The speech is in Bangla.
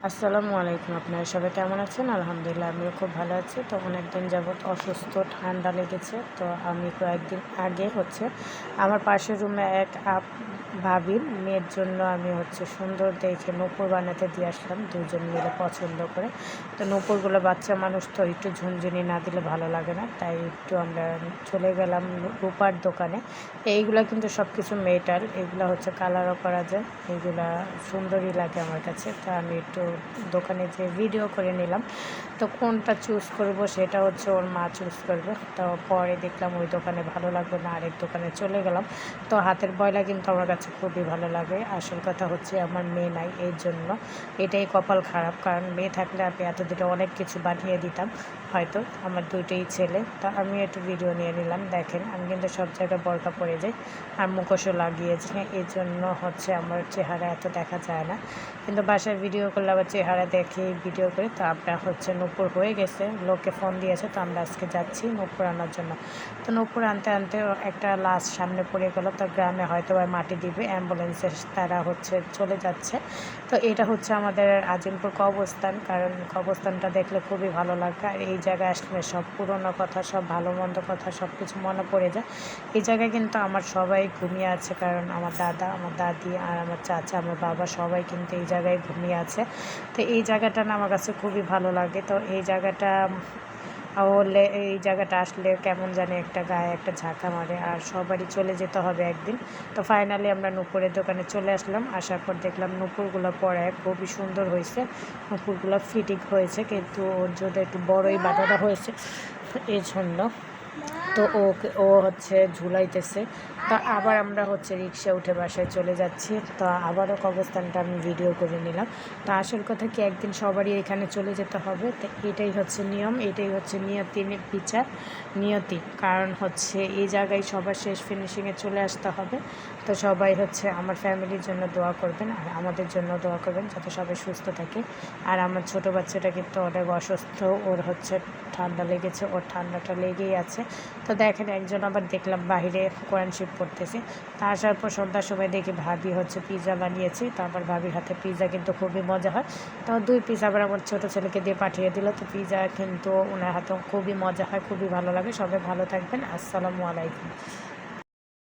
আসসালামু আলাইকুম। আপনারা সবাই কেমন আছেন? আলহামদুলিল্লাহ আমিও খুব ভালো আছি। তো অনেকদিন যাবৎ অসুস্থ, ঠান্ডা লেগেছে। তো আমি কয়েকদিন আগে আমার পাশের রুমে এক ভাবির মেয়ের জন্য আমি সুন্দর দেখে নূপুর বানাতে দিয়ে আসলাম, ২ জন মিলে পছন্দ করে। তো নূপুরগুলো বাচ্চা মানুষ তো একটু ঝুনঝুনি না দিলে ভালো লাগে না। তাই একটু আমরা চলে গেলাম রূপার দোকানে। এইগুলা কিন্তু সব কিছু মেটাল, এগুলা কালারও করা যায়। এগুলা সুন্দরই লাগে আমার কাছে। তো আমি একটু দোকানে যেয়ে ভিডিও করে নিলাম। তো কোনটা চুজ করব সেটা ওর মা চুজ করবে। তো পরে দেখলাম ওই দোকানে ভালো লাগবে না, আরেক দোকানে চলে গেলাম। তো হাতের বয়লা কিন্তু আমার কাছে খুবই ভালো লাগে। আসল কথা আমার মেয়ে নাই, এই জন্য এটাই কপাল খারাপ। কারণ মেয়ে থাকলে আমি এতদিনে অনেক কিছু বানিয়ে দিতাম হয়তো। আমার 2টোই ছেলে। তো আমি একটু ভিডিও নিয়ে নিলাম। দেখেন আমি কিন্তু সব জায়গায় বরকা পরে যাই আর মুখোশও লাগিয়েছি। এই জন্য আমার চেহারা এত দেখা যায় না, কিন্তু বাসায় ভিডিও করলে আবার চেহারা দেখে ভিডিও করে। তো আমরা নূপুর হয়ে গেছে, লোককে ফোন দিয়েছে। তো আমরা আজকে যাচ্ছি নূপুর আনার জন্য। তো নূপুর আনতে আনতে একটা লাশ সামনে পড়ে গেল। তো গ্রামে হয়তো বা মাটি দিবে, অ্যাম্বুলেন্সের তারা চলে যাচ্ছে। তো এটা আমাদের আজিমপুর কবরস্থান। কারণ কবরস্থানটা দেখলে খুবই ভালো লাগে। আর এই জায়গায় আসলে সব পুরনো কথা, সব ভালো মন্দ কথা সব কিছু মনে পড়ে যায়। এই জায়গায় কিন্তু আমার সবাই ঘুমিয়ে আছে, কারণ আমার দাদা, আমার দাদি আর আমার চাচা, আমার বাবা সবাই কিন্তু এই জায়গায় ঘুমিয়ে আছে। তো এই জায়গাটা না আমার কাছে খুবই ভালো লাগে। তো এই জায়গাটা এই জায়গাটা আসলে কেমন জানি একটা গায়ে একটা ঝাঁকা মারে, আর সবারই চলে যেতে হবে একদিন। তো ফাইনালি আমরা নূপুরের দোকানে চলে আসলাম। আসার পর দেখলাম নূপুরগুলো পরায় খুবই সুন্দর হয়েছে, নূপুরগুলো ফিটিং হয়েছে, কিন্তু ওর জন্য একটু বড়ই বানানো হয়েছে এই জন্য। তো ও ঝুলাইতেছে। তো আবার আমরা রিক্সা উঠে বাসায় চলে যাচ্ছি। তো আবারও কবরস্থানটা আমি ভিডিও করে নিলাম। তো আসল কথা কি, একদিন সবারই এখানে চলে যেতে হবে। তো এটাই নিয়ম, এটাই নিয়তির বিচার, নিয়তি। কারণ এই জায়গায় সবার শেষ ফিনিশিংয়ে চলে আসতে হবে। তো সবাই আমার ফ্যামিলির জন্য দোয়া করবেন, আর আমাদের জন্য দোয়া করবেন যাতে সবাই সুস্থ থাকে। আর আমার ছোটো বাচ্চাটা কিন্তু অনেক অসুস্থ, ওর ঠান্ডা লেগেছে, ওর ঠান্ডাটা লেগেই আছে। তো দেখেন একজন আবার দেখলাম বাহিরে কোরআন শরীফ পড়তেছে। তা আসার পর সন্ধ্যার সময় দেখি ভাবি পিৎজা বানিয়েছি। তো আমার ভাবির হাতে পিৎজা কিন্তু খুবই মজা হয়। তো 2 পিস আবার আমার ছোটো ছেলেকে দিয়ে পাঠিয়ে দিল। তো পিৎজা কিন্তু ওনার হাতেও খুবই মজা হয়, খুবই ভালো লাগে। সবাই ভালো থাকবেন। আসসালামু আলাইকুম।